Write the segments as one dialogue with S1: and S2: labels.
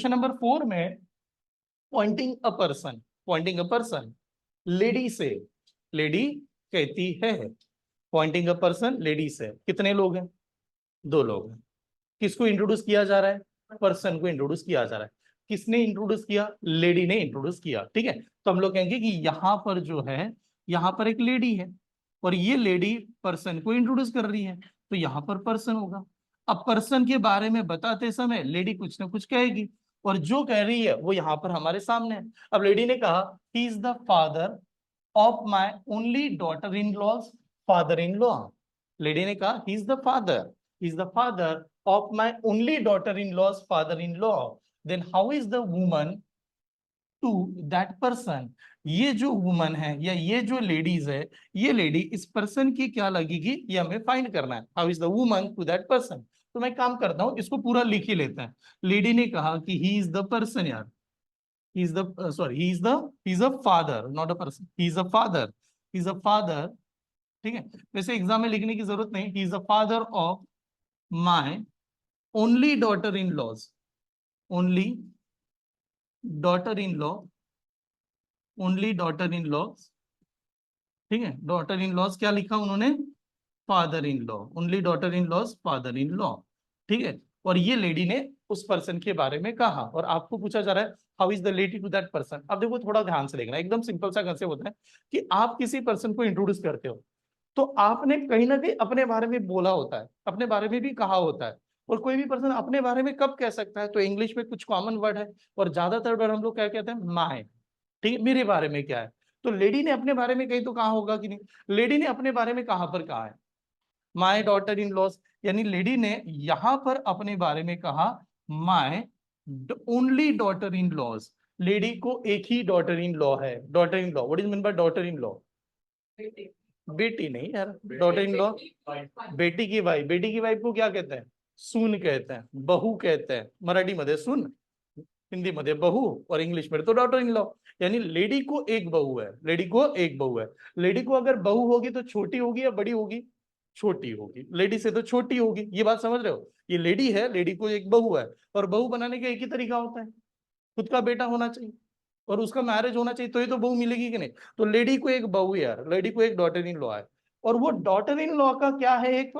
S1: Question number 4 में Poynting a person lady से, lady कहती है, पॉइंटिंग अ पर्सन लेडी से, कितने लोग हैं? 2 लोग हैं। किसको इंट्रोड्यूस किया जा रहा है? पर्सन को इंट्रोड्यूस किया जा रहा है। किसने इंट्रोड्यूस किया? लेडी ने इंट्रोड्यूस किया। ठीक है, तो हम लोग कहेंगे कि यहां पर जो है, यहां पर एक लेडी है और ये लेडी पर्सन को इंट्रोड्यूस कर रही है, तो यहां पर पर्सन होगा। अब पर्सन के बारे में बताते समय लेडी कुछ ना कुछ कहेगी और जो कह रही है वो यहां पर हमारे सामने है। अब लेडी ने कहा he is the father of my only daughter in laws father in law. Lady ने कहा he is the father, he is the father of my only daughter-in-law's father-in-law. Then how is the woman to that person? ये जो woman है या ये जो ladies है, ये लेडी इस पर्सन की क्या लगेगी, ये हमें फाइंड करना है। How is the woman to that person? तो मैं काम करता हूं, इसको पूरा लिख ही लेते हैं। लेडी ने कहा कि ही इज द पर्सन, यार he is the sorry he is a father, not a person, he is a father, he is a father। ठीक है, वैसे एग्जाम में लिखने की जरूरत नहीं। he is the father of my only daughter-in-laws, only daughter-in-law, only daughter-in-laws। ठीक है, daughter-in-laws क्या लिखा उन्होंने? Father-in-law, only daughter-in-laws father-in-law. ठीक है, और ये लेडी ने उस पर्सन के बारे में कहा और आपको पूछा जा रहा है how is the lady to that person. अब देखो थोड़ा ध्यान से देखना, एकदम सिंपल सा कंसेप्ट होता है कि आप किसी पर्सन को इंट्रोड्यूस करते हो तो आपने कहीं ना कहीं अपने बारे में बोला होता है, अपने बारे में भी कहा होता है। और कोई भी पर्सन अपने बारे में कब कह सकता है? तो इंग्लिश में कुछ कॉमन वर्ड है और ज्यादातर वर्ड हम लोग क्या कहते हैं? माय। ठीक है, मेरे बारे में क्या है? तो लेडी ने अपने बारे में कहीं तो कहा होगा कि नहीं? लेडी ने अपने बारे में कहां पर कहा है? माय डॉटर इन लॉस, यानी लेडी ने यहां पर अपने बारे में कहा my only daughter in loss. Lady को एक ही डॉटर इन लॉ है। Daughter in law, what is mean bye daughter in law? बेटी नहीं यार, डॉटर इन लॉ बेटी की वाइफ। बेटी की वाइफ को क्या कहते हैं? सून कहते हैं, बहू कहते हैं। मराठी मध्ये सून, हिंदी मध्ये बहू और इंग्लिश में तो डॉटर इन लॉ। यानी लेडी को एक बहू है, लेडी को एक बहू है। लेडी को अगर बहू होगी तो छोटी होगी या बड़ी होगी? छोटी होगी, लेडी से तो छोटी होगी। ये बात समझ रहे हो? ये लेडी है, लेडी को एक बहू है और बहू बनाने का एक ही तरीका होता है, खुद का बेटा होना चाहिए और उसका मैरिज होना चाहिए, तो ये तो बहू मिलेगी कि नहीं? तो लेडी को एक बहू है यार, लेडी को एक डॉटर इन लॉ है और वो डॉटर इन लॉ का क्या है? एक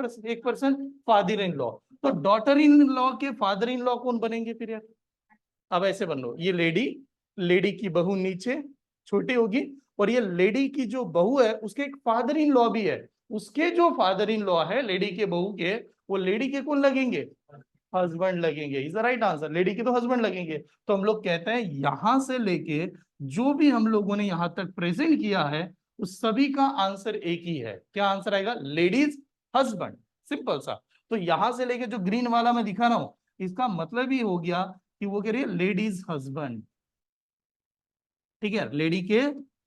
S1: पर्सन फादर इन लॉ। तो डॉटर इन लॉ के फादर इन लॉ कौन बनेंगे फिर यार? अब ऐसे बन लो, ये लेडी, लेडी की बहू नीचे छोटी होगी और ये लेडी की जो बहू है उसके एक फादर इन लॉ भी है। उसके जो फादर इन लॉ है लेडी के बहू के, वो लेडी के कौन लगेंगे? हस्बैंड लगेंगे। Is the right answer, lady के तो हस्बैंड लगेंगे। तो हम लोग कहते हैं यहां से लेके जो भी हम लोगों ने यहां तक प्रेजेंट किया है उस सभी का आंसर एक ही है। क्या आंसर आएगा? लेडीज हस्बैंड, सिंपल सा। तो यहां से लेके जो ग्रीन वाला मैं दिखा रहा हूं, इसका मतलब ही हो गया कि वो कह रही है लेडीज हस्बैंड। ठीक है, लेडी के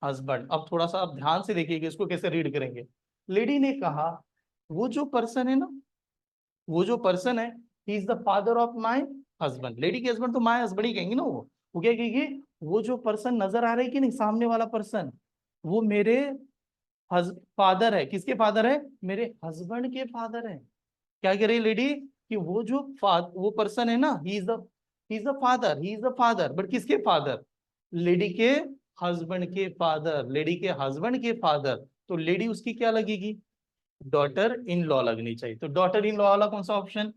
S1: हस्बैंड। अब थोड़ा सा आप ध्यान से देखिएगा इसको कैसे रीड करेंगे। लेडी ने कहा वो जो पर्सन है ना, वो जो पर्सन है ही is the father of my husband. Lady के हस्बैंड तो माई हस्बैंड ही कहेंगे ना। वो क्या कहेगी? वो जो पर्सन नजर आ रहा है कि नहीं, सामने वाला पर्सन, वो मेरे फादर है। किसके फादर है? मेरे हस्बैंड के फादर है। क्या कह रही है लेडी? कि वो जो वो पर्सन है ना, ही इज द फादर, बट किसके फादर? लेडी के हस्बैंड के फादर, लेडी के हस्बैंड के फादर। तो लेडी उसकी क्या लगेगी? डॉटर इन लॉ लगनी चाहिए। तो डॉटर इन लॉ वाला कौन सा option?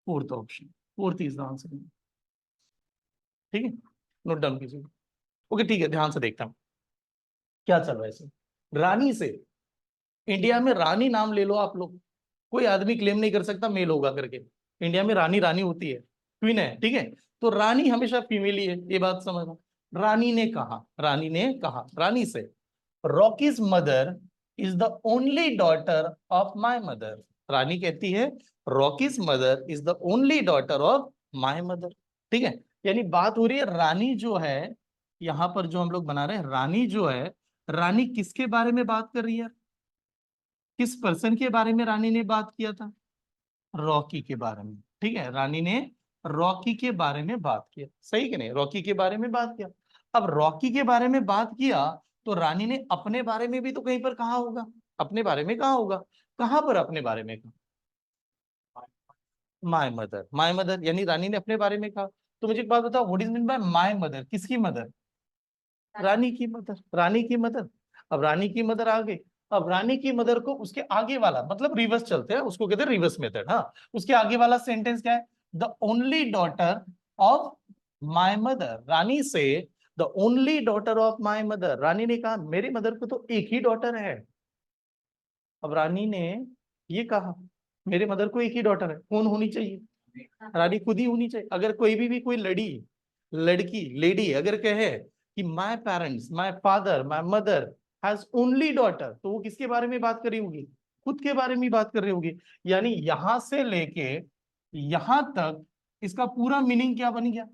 S1: Fourth option, fourth is the answer. ठीक है, नोट डाउन कीजिए। ओके ठीक है, ध्यान से देखता हूं क्या चल रहा है इसे। रानी से, इंडिया में रानी नाम ले लो आप लोग, कोई आदमी क्लेम नहीं कर सकता मेल होगा करके। इंडिया में रानी रानी होती है, क्वीन है। ठीक है, तो रानी हमेशा फीमेल ही है, ये बात समझना। रानी ने कहा, रानी ने कहा रानी से Rocky's mother is the only daughter of my mother. Rani कहती है Rocky's mother is the only daughter of my mother. ठीक है, यानी बात हो रही है रानी जो है, यहां पर जो हम लोग बना रहे हैं रानी जो है, रानी किसके बारे में बात कर रही है? किस पर्सन के बारे में रानी ने बात किया था? रॉकी के बारे में। ठीक है, रानी ने रॉकी के बारे में बात किया, सही कि नहीं? रॉकी के बारे में बात किया। अब रॉकी के बारे में बात किया तो रानी ने अपने बारे में भी तो कहीं पर कहा होगा। अपने बारे में कहा होगा, कहां पर अपने बारे में कहा? माय मदर, माय मदर, यानी रानी ने अपने बारे में कहा। तो मुझे एक बात बताओ, what is mean by my mother? किसकी मदर? रानी की मदर, रानी की मदर। अब रानी की मदर आ गई। अब रानी की मदर को उसके आगे वाला, मतलब रिवर्स चलते हैं, उसको कहते हैं रिवर्स मेथड। हाँ, उसके आगे वाला सेंटेंस क्या है? The only daughter of my mother. Rani से the only daughter of my mother. Rani ने कहा मेरी मदर को तो एक ही डॉटर है। अब रानी ने ये कहा मेरे मदर को एक ही डॉटर है, कौन होनी चाहिए? रानी खुद ही होनी चाहिए। अगर कोई लड़ी, लड़की, लेडी अगर कहे कि my parents, my father, my mother has only daughter, तो वो किसके बारे में बात कर रही होगी? खुद के बारे में बात कर रही होगी। यानी यहां से लेके यहां तक इसका पूरा मीनिंग क्या बन गया?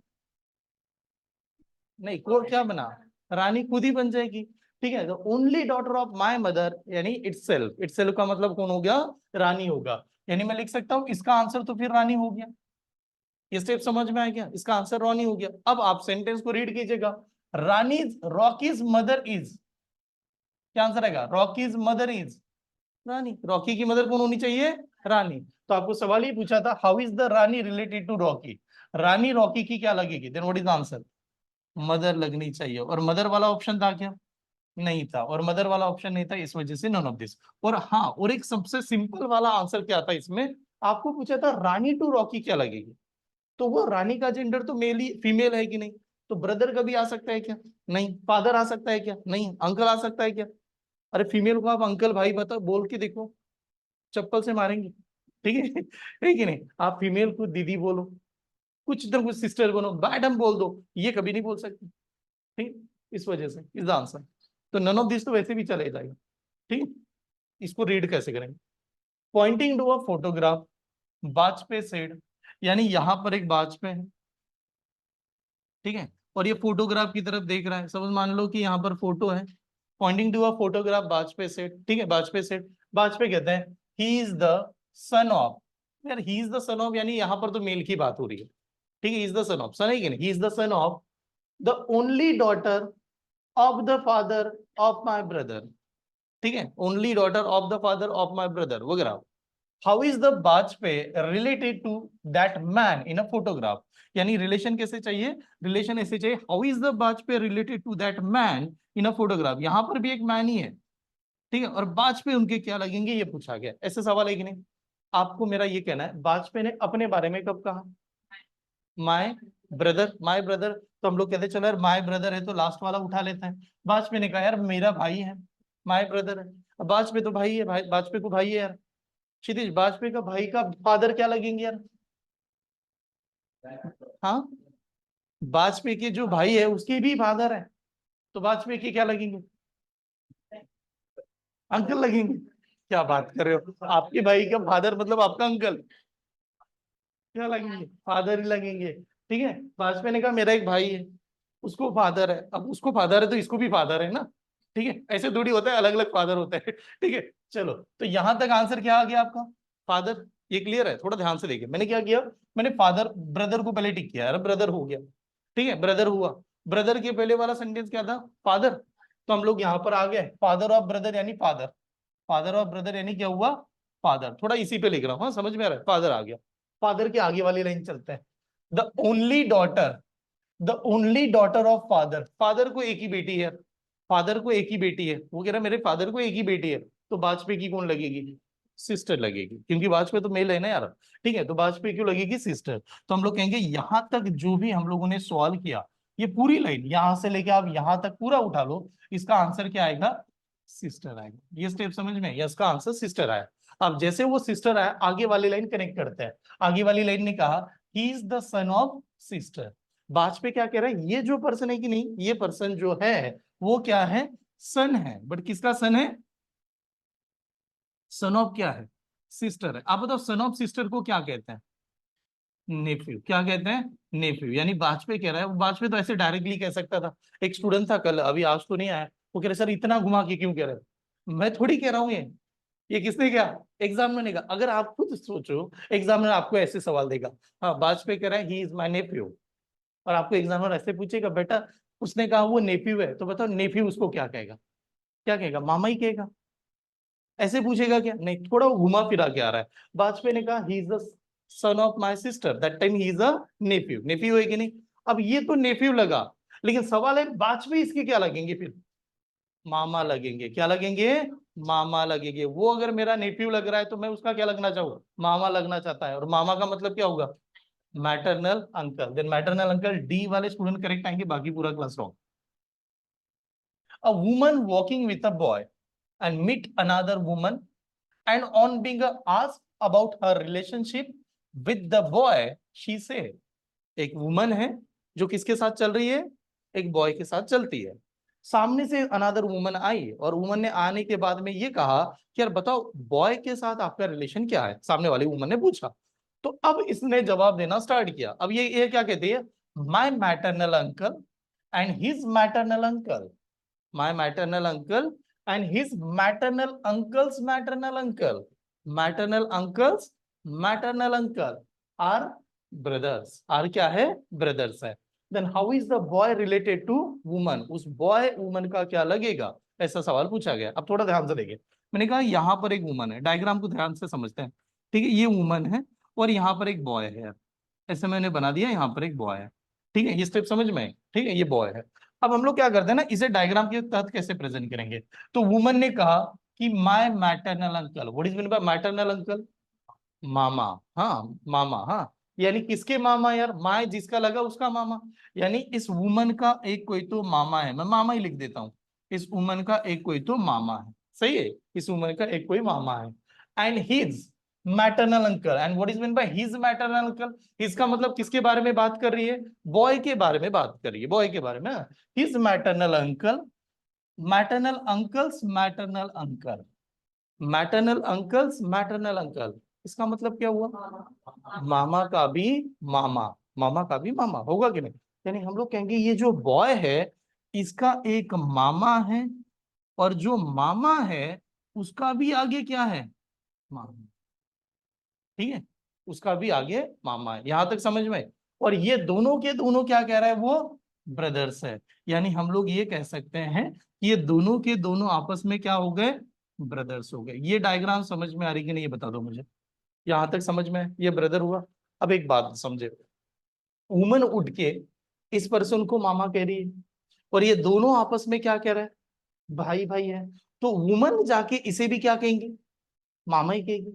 S1: नहीं, कोड क्या बना? रानी खुद ही बन जाएगी। ठीक है, only daughter of my mother यानी इटसेल्फ। इटसेल्फ का मतलब कौन हो गया? रानी होगा। यानी मैं लिख सकता हूं इसका आंसर तो फिर रानी हो गया। ये स्टेप समझ में आया क्या? इसका आंसर रानी हो गया। अब आप सेंटेंस को रीड कीजिएगा। रानी, रॉकीज मदर इज, क्या आंसर आएगा? रॉकीज मदर इज रानी। रॉकी की मदर कौन होनी चाहिए? रानी। तो आपको सवाल ही पूछा था how is the Rani related to Rocky? Rani Rocky की क्या लगेगी? Then what is the answer? Mother लगनी चाहिए। और मदर वाला ऑप्शन था क्या? नहीं था। और मदर वाला ऑप्शन नहीं था, इस वजह से नन ऑफ दिस। और हाँ, और एक सबसे सिंपल वाला आंसर क्या था इसमें? आपको पूछा था रानी टू रॉकी क्या लगेगी, तो वो रानी का जेंडर तो मेल ही फीमेल है कि नहीं? तो ब्रदर कभी आ सकता है क्या? नहीं। फादर आ सकता है क्या? नहीं। अंकल आ सकता है क्या? अरे फीमेल को आप अंकल भाई बता बोल के देखो, चप्पल से मारेंगे। ठीक है कि नहीं? आप फीमेल को दीदी बोलो, कुछ इधर कुछ सिस्टर बनो, मैडम बोल दो, ये कभी नहीं बोल सकते। ठीक, इस वजह से इज द आंसर। तो नन ऑफ दिस तो वैसे भी चले जाएगा। ठीक, इसको रीड कैसे करेंगे? Pointing to a photograph, Vajpayee said, यानी यहां पर एक वाजपेयी है, ठीक है, और ये फोटोग्राफ की तरफ देख रहा है। समझ मान लो कि यहाँ पर फोटो है, pointing to a photograph Vajpayee said. ठीक है, वाजपेयी सेड, वाजपेयी कहते हैं he is the son of. यार he is the son of यानी यहाँ पर तो मेल की बात हो रही है। ठीक है, is the son of, son है कि नहीं? He is the son of the only daughter of the father of my brother. ठीक है, only daughter of the father of my brother वगैरह। How is the Vajpayee related to that man in a photograph? यानी relation कैसे चाहिए? Relation ऐसे चाहिए, how is the Vajpayee related to that man in a photograph. यहां पर भी एक मैन ही है, ठीक है, और वाजपेयी उनके क्या लगेंगे ये पूछा गया। ऐसे सवाल है कि नहीं? आपको मेरा ये कहना है वाजपेयी ने अपने बारे में कब कहा माय ब्रदर? माय ब्रदर तो हम लोग कहते चलो यार माय ब्रदर है तो लास्ट वाला उठा लेते हैं। वाजपेयी ने कहा यार मेरा भाई है, माय ब्रदर है। अब वाजपेयी तो भाई है, भाई वाजपेयी को भाई है यार। क्षितिज, वाजपेयी का भाई का फादर क्या लगेंगे यार? हाँ, वाजपेयी के जो भाई है उसके भी फादर है, तो वाजपेयी के क्या लगेंगे? अंकल लगेंगे। क्या बात कर रहे हो? आपके भाई का फादर मतलब आपका अंकल, क्या लगेंगे? फादर ही लगेंगे। ठीक है, वाजपेयी ने कहा मेरा एक भाई है, उसको फादर है। अब उसको फादर है तो इसको भी फादर है ना। ठीक है, ऐसे थोड़ी होता है, अलग अलग फादर होता है। ठीक है, चलो तो यहां तक आंसर क्या आ गया आपका? फादर। ये क्लियर है? थोड़ा ध्यान से देखिए, मैंने क्या किया, मैंने फादर ब्रदर को पहले टिक किया यार, ब्रदर हो गया। ठीक है, ब्रदर हुआ। ब्रदर के पहले वाला सेंटेंस क्या था? फादर। तो हम लोग यहाँ पर आ गए, फादर ऑफ ब्रदर यानी फादर, फादर ऑफ ब्रदर यानी क्या हुआ? फादर। थोड़ा इसी पे लिख रहा हूँ, हाँ समझ में आ रहा है? फादर आ गया। फादर के आगे वाली लाइन चलते हैं। The only daughter, the only daughter of father. Father को एक ही बेटी है, फादर को एक ही बेटी है, वो कह रहा है मेरे फादर को एक ही बेटी है, तो वाजपेयी की कौन लगेगी? सिस्टर लगेगी, क्योंकि वाजपेयी तो मेल है ना यार। ठीक है, तो वाजपेयी क्यों लगेगी? सिस्टर। तो हम लोग कहेंगे यहां तक जो भी हम लोगों ने सवाल किया, ये पूरी लाइन यहां से लेके आप यहां तक पूरा उठा लो, इसका आंसर क्या आएगा? सिस्टर आएगा। ये स्टेप समझ में? या इसका आंसर सिस्टर आया। अब जैसे वो सिस्टर आया, आगे वाली लाइन कनेक्ट करते हैं। आगे वाली लाइन ने कहा he is the son of sister. Vajpayee क्या कह रहा है? ये जो पर्सन है कि नहीं, ये पर्सन जो है वो क्या है? सन है। बट किसका सन है? सन ऑफ क्या है? सिस्टर है। आप बताओ सन ऑफ सिस्टर को क्या कहते हैं? नेफ्यू। क्या कहते हैं? नेफ्यू। यानी वाजपेयी कह रहा है, वाजपेयी तो ऐसे डायरेक्टली कह सकता था। एक स्टूडेंट था कल, अभी आज तो नहीं आया, वो कह रहे सर इतना घुमा के क्यों कह रहे हो? मैं थोड़ी कह रहा हूँ ये किसने क्या? एग्जामिनर ने कहा। अगर आप खुद सोचो, एग्जामिनर आपको ऐसे सवाल देगा, हाँ वाजपेयी कह रहा है ही इज माई नेफ्यू, और आपको एग्जामिनर ऐसे पूछेगा बेटा उसने कहा वो नेफ्यू है, तो बताओ नेफ्यू उसको क्या कहेगा? क्या कहेगा? मामा ही कहेगा। ऐसे पूछेगा क्या? नहीं, थोड़ा वो घुमा फिरा के आ रहा है। वाजपेयी ने कहा he is the son of my sister, that time he is a nephew. Nephew है कि नहीं? अब ये तो नेफ्यू लगा, लेकिन सवाल है बाद में इसके क्या लगेंगे फिर? मामा लगेंगे। क्या लगेंगे? मामा लगेंगे। वो अगर मेरा नेफ्यू लग रहा है तो मैं उसका क्या लगना चाहूंगा? मामा लगना चाहता है। और मामा का मतलब क्या होगा? Maternal uncle. Then maternal uncle, D वाले स्टूडेंट करेक्ट आएंगे, बाकी पूरा class wrong. A woman walking with a boy and meet another woman and on being asked about her relationship with the boy, she said, एक woman है जो किसके साथ चल रही है? एक बॉय के साथ चलती है। सामने से अनदर वुमन आई और वुमन ने आने के बाद में ये कहा कि यार बताओ बॉय के साथ आपका रिलेशन क्या है? सामने वाली वुमन ने पूछा। तो अब इसने जवाब देना स्टार्ट किया। अब ये क्या कहती है? My maternal uncle and his maternal uncle, my maternal uncle and his maternal uncle's maternal uncle, maternal uncle's maternal uncle are brothers। are क्या है? brothers है। then how is the boy related to woman? उस boy woman का क्या लगेगा? ऐसा सवाल पूछा गया। अब थोड़ा ध्यान से देखिए। मैंने कहा यहाँ पर एक वुमन है, डायग्राम को ध्यान से समझते हैं। ठीक है, ये वुमन है और यहाँ पर एक बॉय है। ऐसे मैंने बना दिया, यहाँ पर एक बॉय है। ठीक है, ये स्टेप समझ में है? ठीक है, ये बॉय है। अब हम लोग क्या करते हैं ना, इसे डायग्राम के तहत कैसे प्रेजेंट करेंगे? तो वुमन ने कहा कि my maternal uncle, what is mean by maternal uncle? मामा। हाँ, मामा। हाँ, यानी किसके मामा यार? माय जिसका लगा उसका मामा। यानी इस वुमन का एक कोई तो मामा है, मैं मामा ही लिख देता हूँ। इस वुमन का एक कोई तो मामा है। सही है, इस वुमन का एक कोई मामा है। And his maternal uncle, and what is mean by his maternal uncle? His का मतलब किसके बारे में बात कर रही है? बॉय के बारे में बात कर रही है, बॉय के बारे में। His maternal uncle, maternal uncles maternal uncle, maternal uncles maternal uncle, इसका मतलब क्या हुआ? मामा का भी मामा। मामा का भी मामा होगा कि नहीं? यानी हम लोग कहेंगे ये जो बॉय है इसका एक मामा है, और जो मामा है उसका भी आगे क्या है? मामा। ठीक है, उसका भी आगे मामा है। यहां तक समझ में? और ये दोनों के दोनों क्या कह रहा है? वो ब्रदर्स है। यानी हम लोग ये कह सकते हैं कि ये दोनों के दोनों आपस में क्या हो गए? ब्रदर्स हो गए। ये डायग्राम समझ में आ रही कि नहीं, ये बता दो मुझे। यहां तक समझ में है? ये ब्रदर हुआ। अब एक बात समझे, वुमन उठ के इस पर्सन को मामा कह रही है और ये दोनों आपस में क्या कह रहे हैं? भाई भाई है। तो वुमन जाके इसे भी क्या कहेंगे? मामा ही कहेगी।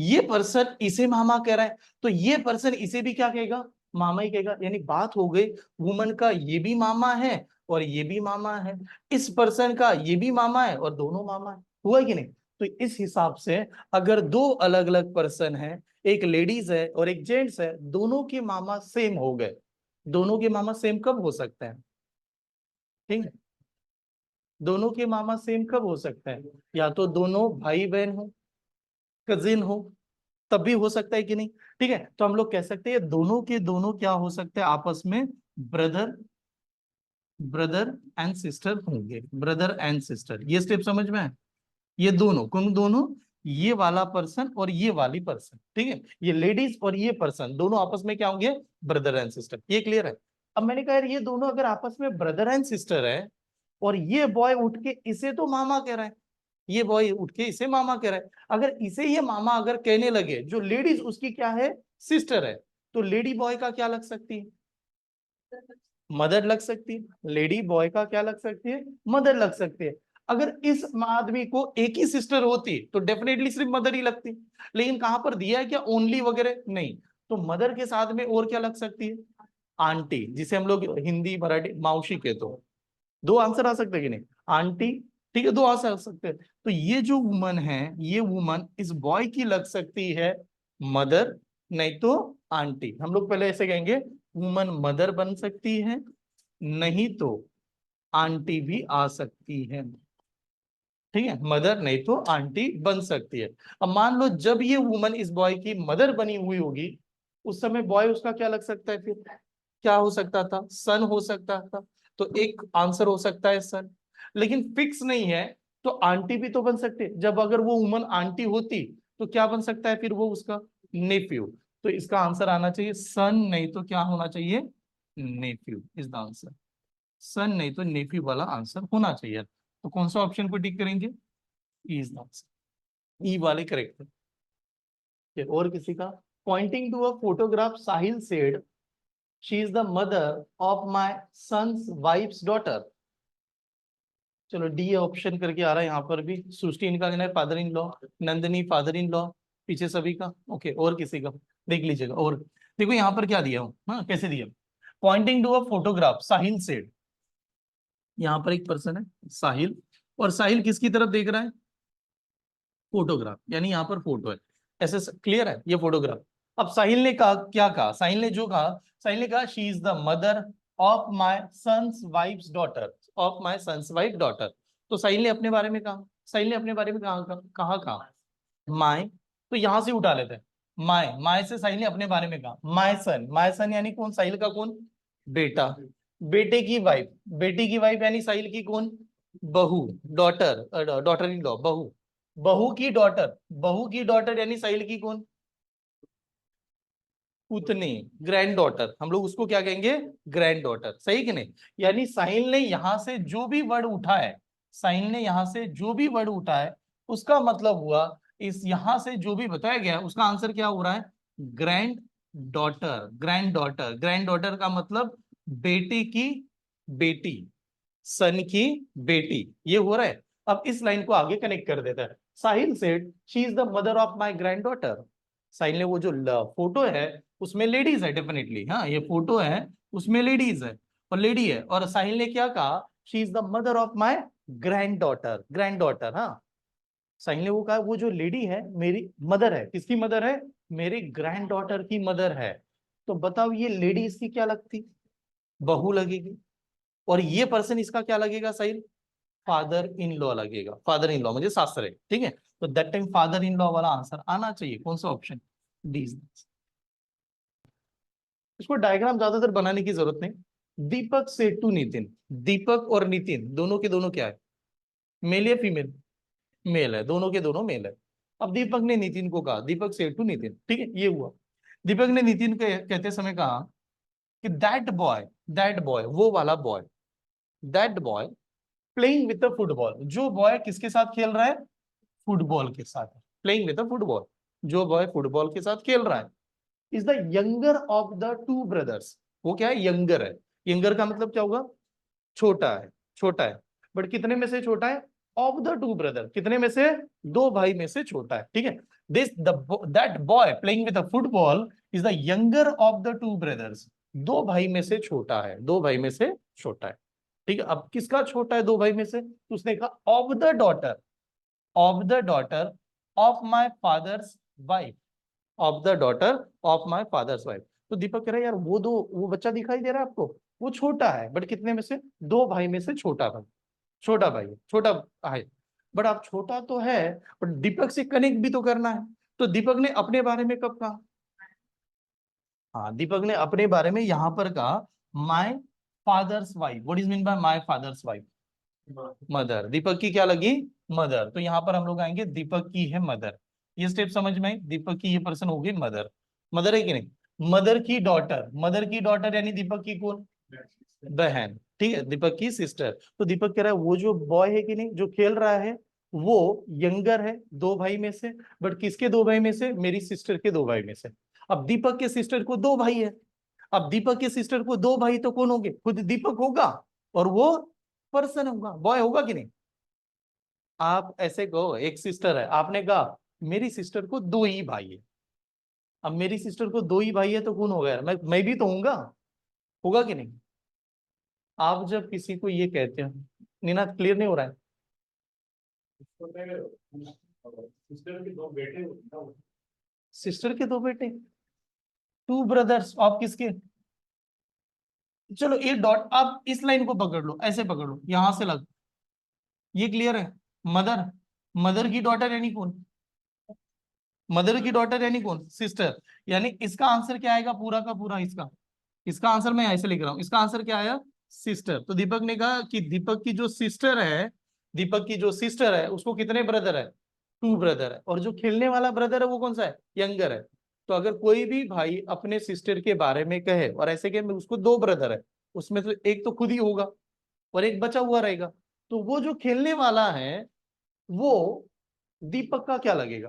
S1: ये पर्सन इसे मामा कह रहा है तो ये पर्सन इसे भी क्या कहेगा? मामा ही कहेगा। यानी बात हो गई, वुमन का ये भी मामा है और ये भी मामा है, इस पर्सन का ये भी मामा है और दोनों मामा है। हुआ कि नहीं? तो इस हिसाब से अगर दो अलग अलग पर्सन है, एक लेडीज है और एक जेंट्स है, दोनों के मामा सेम हो गए। दोनों के मामा सेम कब हो सकते हैं? ठीक है, दोनों के मामा सेम कब हो सकते हैं? या तो दोनों भाई बहन हो, कजिन हो, तब भी हो सकता है कि नहीं? ठीक है, तो हम लोग कह सकते हैं दोनों के दोनों क्या हो सकते हैं आपस में? ब्रदर, ब्रदर एंड सिस्टर होंगे। ब्रदर एंड सिस्टर, ये स्टेप समझ में है? ये दोनों कौन? दोनों, ये वाला पर्सन और ये वाली पर्सन। ठीक है, ये लेडीज और ये पर्सन दोनों आपस में क्या होंगे? Brother and sister. ये क्लियर है? अब मैंने कहा यार ये दोनों अगर आपस में ब्रदर एंड सिस्टर है और ये बॉय उठ के इसे तो मामा कह रहा है, ये बॉय उठ के इसे मामा कह रहा है, अगर इसे ये मामा अगर कहने लगे, जो लेडीज उसकी क्या है? सिस्टर है, तो लेडी बॉय का क्या लग सकती है? मदर लग सकती है। लेडी बॉय का क्या लग सकती है? मदर लग सकती है। अगर इस आदमी को एक ही सिस्टर होती तो डेफिनेटली सिर्फ मदर ही लगती, लेकिन कहां पर दिया है क्या ओनली वगैरह? नहीं। तो मदर के साथ में और क्या लग सकती है? आंटी, जिसे हम लोग हिंदी मराठी मावशी कहते हो। दो आंसर आ सकते हैं कि नहीं? आंटी। ठीक है, दो आंसर आ सकते हैं। तो ये जो वुमन है, ये वुमन इस बॉय की लग सकती है मदर, नहीं तो आंटी। हम लोग पहले ऐसे कहेंगे, वुमन मदर बन सकती है, नहीं तो आंटी भी आ सकती है। ठीक है, मदर नहीं तो आंटी बन सकती है। अब मान लो जब ये वुमन इस बॉय की मदर बनी हुई होगी, उस समय बॉय उसका क्या लग सकता है फिर? क्या हो सकता था? सन हो सकता था। तो एक आंसर हो सकता है सन, लेकिन फिक्स नहीं है। तो आंटी भी तो बन सकते, जब अगर वो वुमन आंटी होती तो क्या बन सकता है फिर? वो उसका नेफ्यू। तो इसका आंसर आना चाहिए सन, नहीं तो क्या होना चाहिए? Nephew is the answer. Son नहीं तो नेफ्यू वाला आंसर होना चाहिए। तो कौन सा ऑप्शन को टिक करेंगे? E is the answer. E वाले करेक्ट है। और किसी का? Pointing to a photograph Sahil said she is the mother of my son's wife's daughter. चलो डी ऑप्शन करके आ रहा है यहाँ पर भी। सृष्टि इनका कहना है father in law, Nandini father in law, पीछे सभी का ओके। और किसी का देख लीजिएगा। और देखो यहाँ पर क्या दिया हूँ, हाँ कैसे दिया। Pointing to a photograph Sahil said, यहाँ पर एक पर्सन है साहिल, और साहिल किसकी तरफ देख रहा है, फोटोग्राफ, यानी यहाँ पर फोटो है। ऐसे क्लियर है ये फोटोग्राफ। अब साहिल ने कहा, क्या कहा साहिल ने, जो कहा साहिल ने कहा she is the mother of my son's wife's daughter, of my son's wife daughter. तो साहिल ने अपने बारे में कहा, साहिल ने अपने बारे में कहा माय, तो यहां से उठा लेते हैं। माय से साहिल ने अपने बारे में कहा माय सन यानी कौन, साहिल का कौन, बेटा। बेटे की वाइफ, बेटी की वाइफ यानी साहिल की कौन, बहू, डॉटर, डॉटर इन लॉ, बहू। बहू की डॉटर, बहू की डॉटर यानी साहिल की कौन, पुतनी, ग्रैंड डॉटर। हम लोग उसको क्या कहेंगे, ग्रैंड डॉटर, सही कि नहीं। यानी साहिल ने यहां से जो भी वर्ड उठा है, साहिल ने यहां से जो भी वर्ड उठा है, उसका मतलब हुआ, इस यहां से जो भी बताया गया है उसका आंसर क्या हो रहा है, grand daughter. Grand daughter, grand daughter का मतलब बेटी की बेटी, सन की बेटी, ये हो रहा है। अब इस लाइन को आगे कनेक्ट कर देता है। Sahil said she is the mother of my granddaughter. Sahil ने वो जो फोटो है उसमें लेडीज है डेफिनेटली, हाँ ये फोटो है उसमें लेडीज है, और लेडी है, और साहिल ने क्या कहा, she is the mother of my grand daughter, grand daughter. हाँ साहिल ने वो कहा वो जो लेडी है मेरी मदर है, किसकी मदर है, मेरी ग्रैंड डॉटर की मदर है। तो बताओ ये लेडी इसकी क्या लगती, बहू लगेगी, और ये पर्सन इसका क्या लगेगा साहिल, फादर इन लॉ लगेगा। फादर इन लॉ मुझे शास्त्र है, ठीक है। तो that time father in law वाला आंसर आना चाहिए, कौन सा ऑप्शन, डी। इसको डायग्राम ज्यादातर बनाने की जरूरत नहीं। दीपक से टू नितिन, दीपक और नितिन दोनों के दोनों क्या है, मेल या फीमेल, मेल है, दोनों के दोनों मेल है। अब दीपक ने नितिन को कहा, दीपक से टू नितिन, ठीक है ये हुआ। दीपक ने नितिन के कहते समय कहा कि दैट बॉय वो वाला boy, that boy playing with the football, जो बॉय किसके साथ खेल रहा है, फुटबॉल के साथ, प्लेइंग विद द फुटबॉल, जो बॉय फुटबॉल के साथ खेल रहा है, is the younger of the two brothers. वो क्या है, यंगर है। यंगर का मतलब क्या होगा, छोटा है, छोटा है। बट कितने में से छोटा है, ऑफ द टू ब्रदर, कितने में से, दो भाई में से छोटा है, ठीक है। This that boy playing with the football is the younger of the two brothers, दो भाई में से छोटा है, दो भाई में से छोटा है, ठीक है। अब किसका छोटा है दो भाई में से, तो उसने कहा of the daughter, of the daughter of my father's wife, of the daughter of my father's wife. तो दीपक कह रहा है यार वो दो, वो बच्चा दिखाई दे रहा है आपको, वो छोटा है, बट कितने में से, दो भाई में से छोटा भाई, छोटा भाई है, छोटा है। बट आप छोटा तो है, बट दीपक से कनेक्ट भी तो करना है। तो दीपक ने अपने बारे में कब कहा, हाँ दीपक ने अपने बारे में यहां पर कहा my father's wife. What is mean by my father's wife, mother. Deepak की क्या लगी, मदर। तो यहाँ पर हम लोग आएंगे दीपक की है मदर, ये स्टेप समझ में आई। दीपक की ये पर्सन हो गई मदर, मदर है कि नहीं। मदर की डॉटर, मदर की डॉटर यानी दीपक की कौन, बहन, ठीक है, दीपक की सिस्टर। तो दीपक कह रहा है वो जो बॉय है कि नहीं जो खेल रहा है, वो यंगर है दो भाई में से, बट किसके दो भाई में से, मेरी सिस्टर के दो भाई में से। अब दीपक के सिस्टर को दो भाई है, अब दीपक के सिस्टर को दो भाई तो कौन होंगे, खुद दीपक होगा, और वो पर्सन होगा, बॉय होगा कि नहीं। आप ऐसे कहो एक सिस्टर है, आपने कहा मेरी सिस्टर को दो ही भाई है। अब मेरी सिस्टर को दो ही भाई है तो कौन होगा यार, मैं भी तो होऊंगा, होगा कि नहीं। आप जब किसी को ये कहते हो, नीना क्लियर नहीं हो रहा है, सिस्टर के दो बेटे, टू ब्रदर्स ऑफ किसके, चलो एक डॉट, आप इस लाइन को पकड़ लो, ऐसे पकड़ लो यहां से लग, ये क्लियर है। मदर, मदर की डॉटर यानी कौन, मदर की डॉटर यानी कौन, सिस्टर। यानी इसका आंसर क्या आएगा पूरा का पूरा, इसका इसका आंसर मैं ऐसे लिख रहा हूं, इसका आंसर क्या आया, सिस्टर। तो दीपक ने कहा कि दीपक की जो सिस्टर है, दीपक की जो सिस्टर है उसको कितने ब्रदर है, टू ब्रदर है, और जो खेलने वाला ब्रदर है वो कौन सा है, यंगर है। तो अगर कोई भी भाई अपने सिस्टर के बारे में कहे और ऐसे कहे उसको दो ब्रदर है, उसमें तो एक तो खुद ही होगा और एक बचा हुआ रहेगा, तो वो जो खेलने वाला है वो दीपक का क्या लगेगा,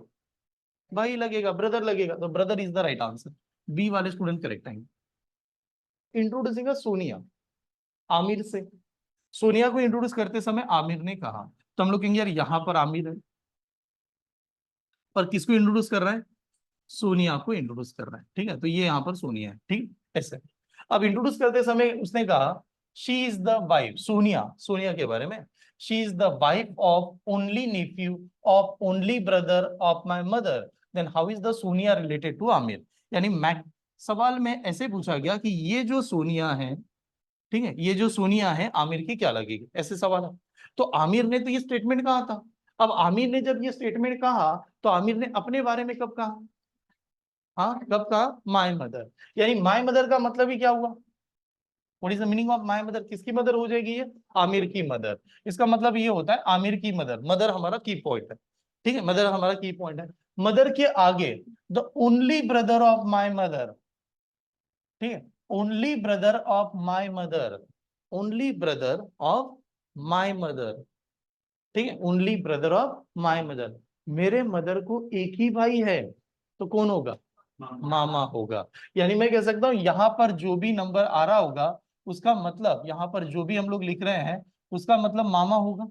S1: भाई लगेगा, ब्रदर लगेगा, तो brother is the right answer. B वाले स्टूडेंट करेक्ट आएंगे। इंट्रोड्यूसिंग सोनिया, आमिर से। सोनिया को इंट्रोड्यूस करते समय आमिर ने कहा, तो हम लोग कहेंगे यार यहाँ पर आमिर है, और किसको इंट्रोड्यूस कर रहा है? सोनिया को इंट्रोड्यूस कर रहा है, ठीक है, तो ये यहाँ पर सोनिया है, ठीक ऐसे। अब इंट्रोड्यूस करते समय उसने कहा she is the wife, Sonia, Sonia के बारे में, she is the wife of only nephew of only brother of my mother, then how is the Sonia related to Aamir. यानी मैं सवाल में ऐसे पूछा गया कि ये जो सोनिया है, ठीक है, ये जो सोनिया है आमिर की क्या लगेगी, ऐसे सवाल है। तो आमिर ने तो ये स्टेटमेंट कहा था। अब आमिर ने जब ये स्टेटमेंट कहा, तो आमिर ने अपने बारे में कब कहा? हाँ, कब कहा? My mother. यानी माय मदर का मतलब ही क्या हुआ? What is the meaning of my mother? किसकी मदर हो जाएगी ये? आमिर की मदर। इसका मतलब ये होता है आमिर की मदर। मदर हमारा की पॉइंट है, ठीक है, मदर हमारा की पॉइंट है। मदर के आगे the only brother of my mother, ठीक है, only brother of my mother, only brother of my mother, ठीक है, only brother of my mother. मेरे मदर को एक ही भाई है, तो कौन होगा? मामा होगा। यानी मैं कह सकता हूं यहां पर जो भी नंबर आ रहा होगा, उसका मतलब यहां पर जो भी हम लोग लिख रहे हैं, उसका मतलब मामा होगा।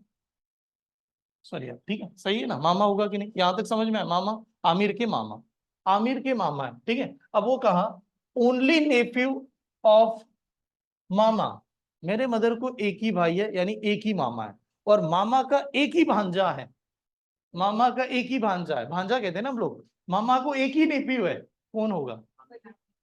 S1: सॉरी यार, ठीक है, सही है ना, मामा होगा कि नहीं, यहां तक समझ में आया? मामा, आमिर के मामा, आमिर के मामा है, ठीक है। अब वो कहा ओनली नेफ्यू ऑफ मामा, मेरे मदर को एक ही भाई है, यानी एक ही मामा है, और मामा का एक ही भांजा है, मामा का एक ही भांजा है, भांजा कहते हैं ना हम लोग, मामा को एक ही नेफ्यू है, कौन होगा?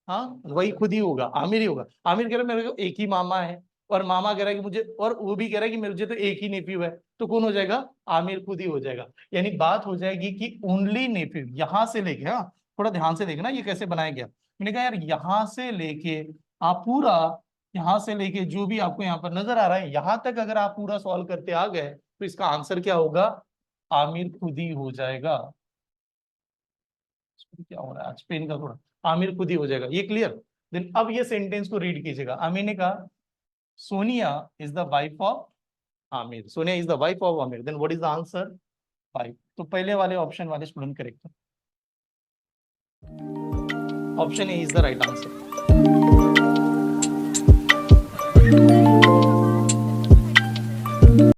S1: हाँ, वही खुद ही होगा, आमिर ही होगा। आमिर कह रहा है मेरे को एक ही मामा है, और मामा कह रहा है कि मुझे, और वो भी कह रहा है कि मुझे तो एक ही नेफ्यू है, तो कौन हो जाएगा? आमिर खुद ही हो जाएगा। यानी बात हो जाएगी कि ओनली नेफ्यू, यहां से लेके, हाँ थोड़ा ध्यान से देखना ये कैसे बनाया गया। मैंने कहा यार यहां से लेके आप पूरा, यहां से लेके जो भी आपको यहाँ पर नजर आ रहा है, यहां तक अगर आप पूरा सॉल्व करते आ गए, तो इसका आंसर क्या होगा? आमिर खुद ही हो जाएगा। क्या हो रहा है आज पेन का थोड़ा, आमिर खुद ही हो जाएगा, ये क्लियर। देन अब ये सेंटेंस को रीड कीजिएगा। आमिर ने कहा Sonia is the wife of Aamir, Sonia is the wife of Aamir, then what is the answer? Wife. तो पहले वाले ऑप्शन वाले स्टूडेंट करेक्ट है, option A is the right answer.